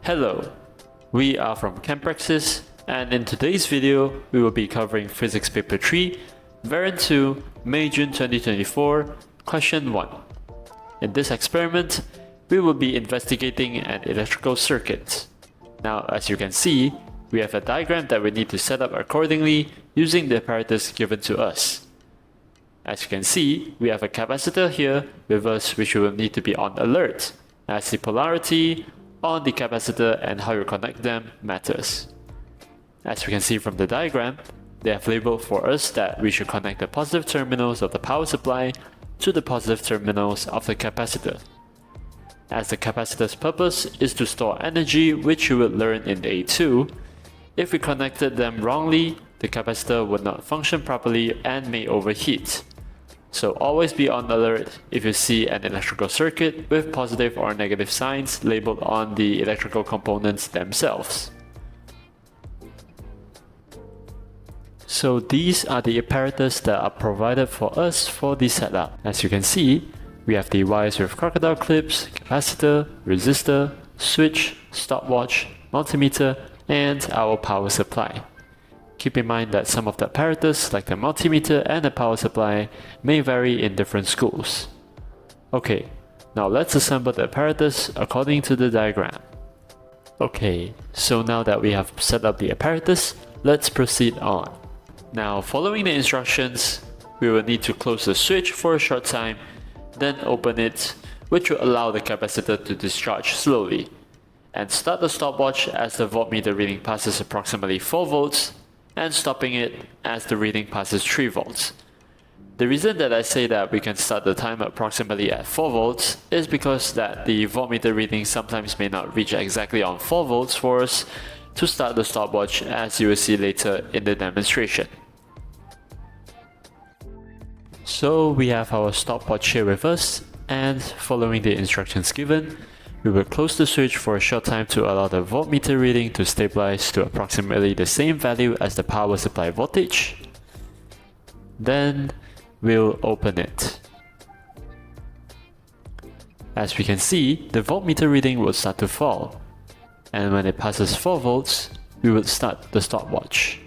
Hello, we are from ChemPraxis, and in today's video, we will be covering Physics Paper 3, Variant 2, May-June 2024, Question 1. In this experiment, we will be investigating an electrical circuit. Now, as you can see, we have a diagram that we need to set up accordingly using the apparatus given to us. As you can see, we have a capacitor here with us which will need to be on alert, as the polarity on the capacitor and how you connect them matters. As we can see from the diagram, they have labeled for us that we should connect the positive terminals of the power supply to the positive terminals of the capacitor. As the capacitor's purpose is to store energy, which you will learn in A2, if we connected them wrongly, the capacitor would not function properly and may overheat. So always be on alert if you see an electrical circuit with positive or negative signs labeled on the electrical components themselves. So these are the apparatus that are provided for us for the setup. As you can see, we have the wires with crocodile clips, capacitor, resistor, switch, stopwatch, multimeter, and our power supply. Keep in mind that some of the apparatus, like the multimeter and the power supply, may vary in different schools. Okay, now let's assemble the apparatus according to the diagram. Okay, so now that we have set up the apparatus, let's proceed on. Now, following the instructions, we will need to close the switch for a short time, then open it, which will allow the capacitor to discharge slowly, and start the stopwatch as the voltmeter reading passes approximately 4 volts, and stopping it as the reading passes 3 volts. The reason that I say that we can start the timer approximately at 4 volts is because that the voltmeter reading sometimes may not reach exactly on 4 volts for us to start the stopwatch, as you will see later in the demonstration. So we have our stopwatch here with us, and following the instructions given, we will close the switch for a short time to allow the voltmeter reading to stabilize to approximately the same value as the power supply voltage. Then we'll open it. As we can see, the voltmeter reading will start to fall, and when it passes 4 volts, we will start the stopwatch.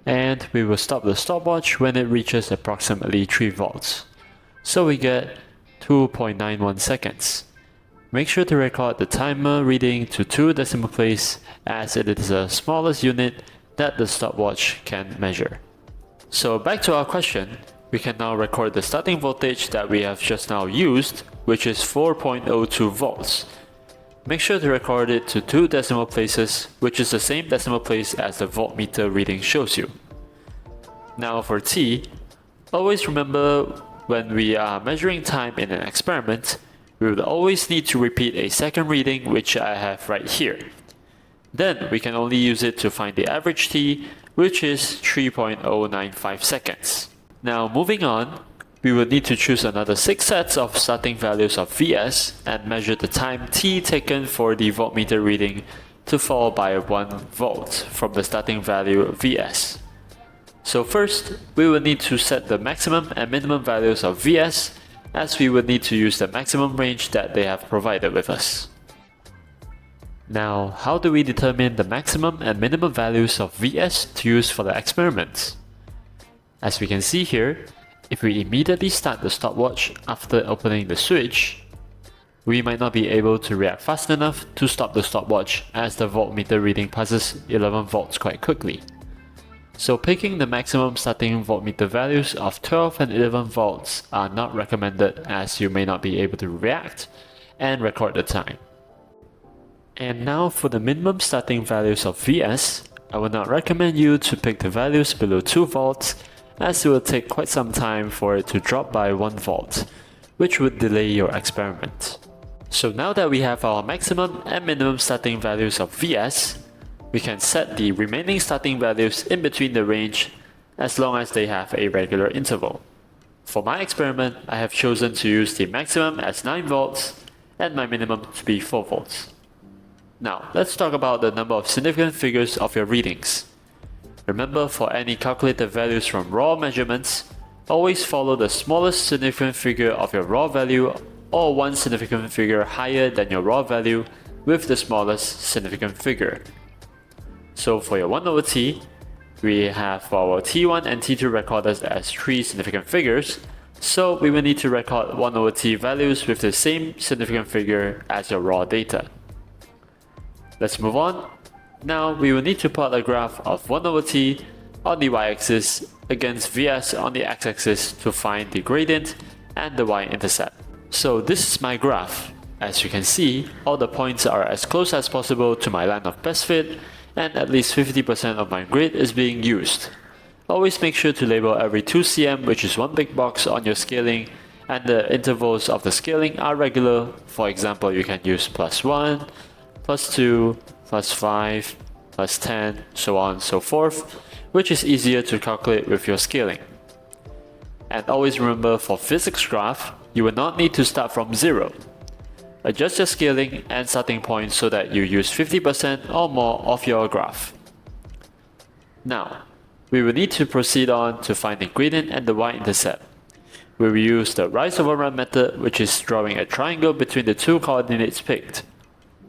And we will stop the stopwatch when it reaches approximately 3 volts. So we get 2.91 seconds. Make sure to record the timer reading to 2 decimal place, as it is the smallest unit that the stopwatch can measure. So back to our question, we can now record the starting voltage that we have just now used, which is 4.02 volts. Make sure to record it to 2 decimal places, which is the same decimal place as the voltmeter reading shows you. Now for T, always remember when we are measuring time in an experiment, we will always need to repeat a second reading, which I have right here. Then we can only use it to find the average T, which is 3.095 seconds. Now moving on, we will need to choose another 6 sets of starting values of Vs and measure the time T taken for the voltmeter reading to fall by 1 volt from the starting value Vs. So first, we will need to set the maximum and minimum values of Vs, as we will need to use the maximum range that they have provided with us. Now, how do we determine the maximum and minimum values of Vs to use for the experiment? As we can see here, if we immediately start the stopwatch after opening the switch, we might not be able to react fast enough to stop the stopwatch, as the voltmeter reading passes 11 volts quite quickly. So picking the maximum starting voltmeter values of 12 and 11 volts are not recommended, as you may not be able to react and record the time. And now for the minimum starting values of Vs, I would not recommend you to pick the values below 2 volts, as it will take quite some time for it to drop by 1 volt, which would delay your experiment. So now that we have our maximum and minimum starting values of Vs, we can set the remaining starting values in between the range as long as they have a regular interval. For my experiment, I have chosen to use the maximum as 9 volts and my minimum to be 4 volts. Now, let's talk about the number of significant figures of your readings. Remember, for any calculated values from raw measurements, always follow the smallest significant figure of your raw value or one significant figure higher than your raw value with the smallest significant figure. So for your 1 over t, we have our t1 and t2 recorded as 3 significant figures, so we will need to record 1 over t values with the same significant figure as your raw data. Let's move on. Now we will need to plot a graph of 1 over t on the y-axis against Vs on the x-axis to find the gradient and the y-intercept. So this is my graph. As you can see, all the points are as close as possible to my line of best fit, and at least 50% of my grid is being used. Always make sure to label every 2 cm, which is one big box, on your scaling, and the intervals of the scaling are regular. For example, you can use +1, +2, +5, +10, so on and so forth, which is easier to calculate with your scaling. And always remember, for physics graph, you will not need to start from 0. Adjust your scaling and starting point so that you use 50% or more of your graph. Now, we will need to proceed on to find the gradient and the y-intercept. We will use the rise over run method, which is drawing a triangle between the two coordinates picked.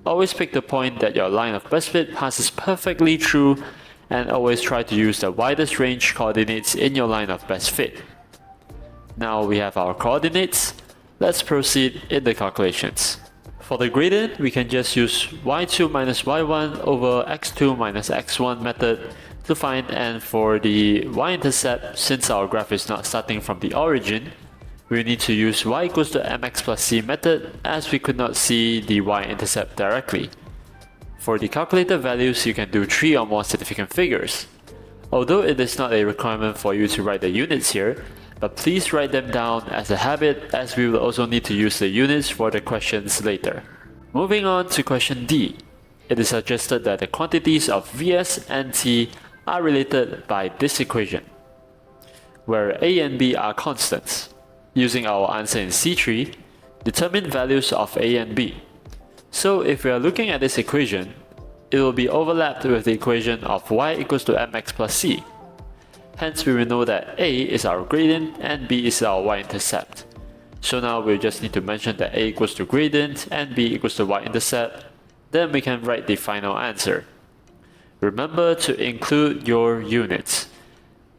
Always pick the point that your line of best fit passes perfectly through, and always try to use the widest range coordinates in your line of best fit. Now we have our coordinates. Let's proceed in the calculations. For the gradient, we can just use y2 minus y1 over x2 minus x1 method to find, and for the y-intercept, since our graph is not starting from the origin, we need to use y equals to mx plus c method, as we could not see the y-intercept directly. For the calculated values, you can do 3 or more significant figures. Although it is not a requirement for you to write the units here, but please write them down as a habit, as we will also need to use the units for the questions later. Moving on to question D. It is suggested that the quantities of Vs and T are related by this equation, where A and B are constants. Using our answer in C3, determine values of A and B. So if we are looking at this equation, it will be overlapped with the equation of y equals to mx plus c. Hence we will know that A is our gradient and B is our y-intercept. So now we just need to mention that A equals to gradient and B equals to y-intercept. Then we can write the final answer. Remember to include your units,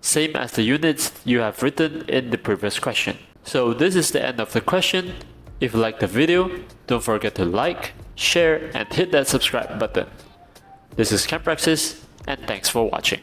same as the units you have written in the previous question. So this is the end of the question. If you like the video, don't forget to like, share, and hit that subscribe button. This is ChemPraxis, and thanks for watching.